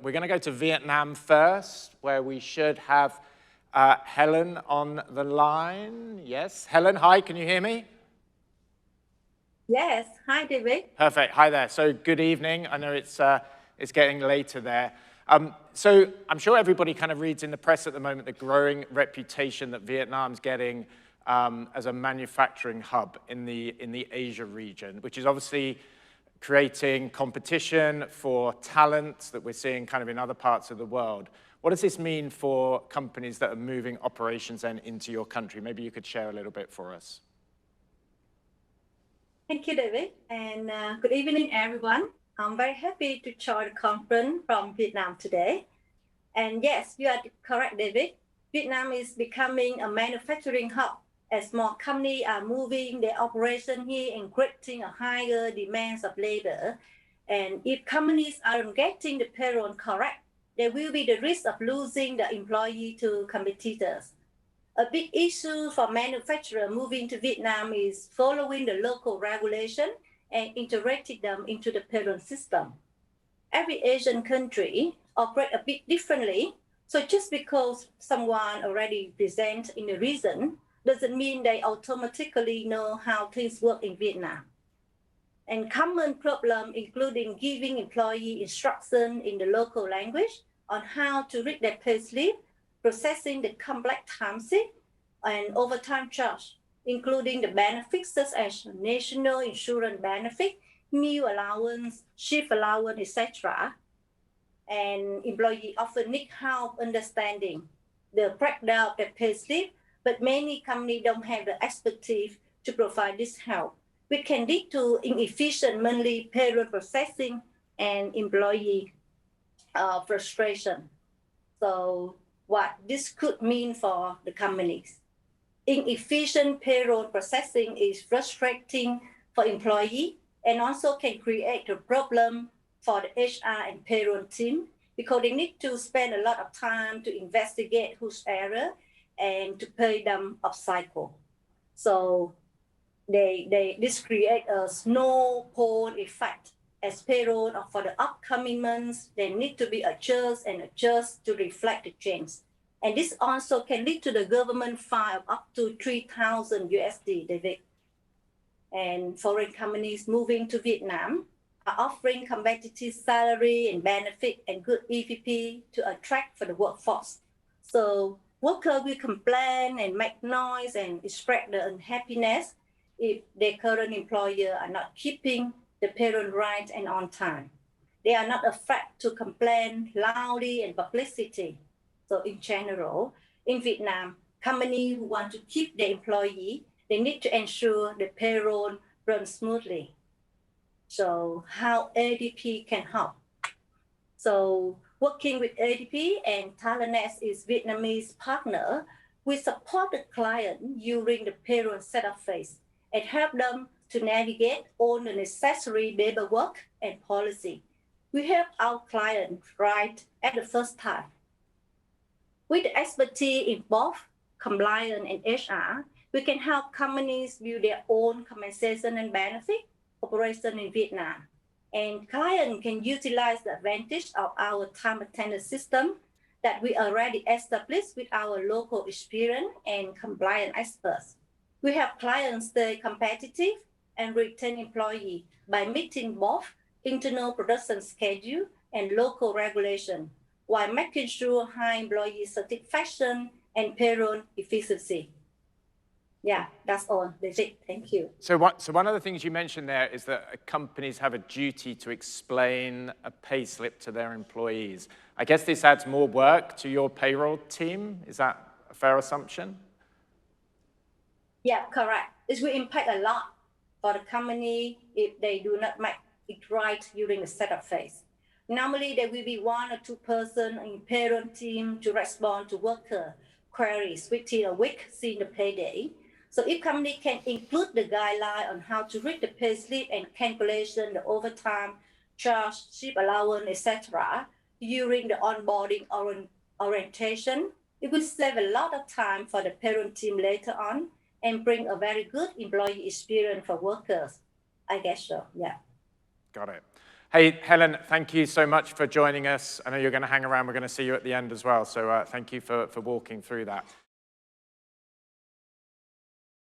we're going to go to Vietnam first, where we should have Helen on the line. Yes, Helen, hi, can you hear me? Yes, hi, David. Perfect, hi there. So good evening. I know it's getting later there. So I'm sure everybody kind of reads in the press at the moment the growing reputation that Vietnam's getting as a manufacturing hub in the Asia region, which is obviously creating competition for talent that we're seeing kind of in other parts of the world. What does this mean for companies that are moving operations then into your country? Maybe you could share a little bit for us. Thank you, David, and good evening, everyone. I'm very happy to join the conference from Vietnam today. And yes, you are correct, David. Vietnam is becoming a manufacturing hub as more companies are moving their operation here and creating a higher demands of labor. And if companies aren't getting the payroll correct, there will be the risk of losing the employee to competitors. A big issue for manufacturers moving to Vietnam is following the local regulation and integrating them into the payroll system. Every Asian country operates a bit differently. So just because someone already presents in the region doesn't mean they automatically know how things work in Vietnam. And common problems including giving employee instruction in the local language on how to read their payslip, processing the complex timesheet, and overtime charge, including the benefits such as national insurance benefit, meal allowance, shift allowance, etc. And employees often need help understanding the breakdown of their payslip, but many companies don't have the expertise to provide this help, which can lead to inefficient monthly payroll processing and employee frustration. So what this could mean for the companies. Inefficient payroll processing is frustrating for employees and also can create a problem for the HR and payroll team because they need to spend a lot of time to investigate whose error and to pay them off cycle. So this creates a snowball effect as payroll for the upcoming months, they need to be adjusted to reflect the change. And this also can lead to the government fine of up to 3,000 USD, David. And foreign companies moving to Vietnam are offering competitive salary and benefit and good EVP to attract for the workforce. So workers will complain and make noise and spread the unhappiness if their current employer are not keeping the payroll right and on time. They are not afraid to complain loudly and publicity. So in general, in Vietnam, companies who want to keep their employee, they need to ensure the payroll runs smoothly. So how ADP can help? So working with ADP and TalentNet is Vietnamese partner, we support the client during the payroll setup phase and help them to navigate all the necessary paperwork and policy. We help our clients right at the first time. With the expertise in both compliance and HR, we can help companies build their own compensation and benefit operation in Vietnam. And clients can utilize the advantage of our time attendance system that we already established with our local experience and compliance experts. We help clients stay competitive and retain employees by meeting both internal production schedule and local regulation, while making sure high employee satisfaction and payroll efficiency. Yeah, that's all. That's it. Thank you. So one of the things you mentioned there is that companies have a duty to explain a pay slip to their employees. I guess this adds more work to your payroll team. Is that a fair assumption? Yeah, correct. This will impact a lot for the company if they do not make it right during the setup phase. Normally, there will be 1 or 2 persons in payroll team to respond to worker queries within a week since the payday. So if company can include the guideline on how to read the pay slip and calculation, the overtime, charge, shift allowance, etc., during the onboarding orientation, it will save a lot of time for the payroll team later on and bring a very good employee experience for workers. I guess so, yeah. Got it. Hey, Helen, thank you so much for joining us. I know you're going to hang around. We're going to see you at the end as well. So thank you for walking through that.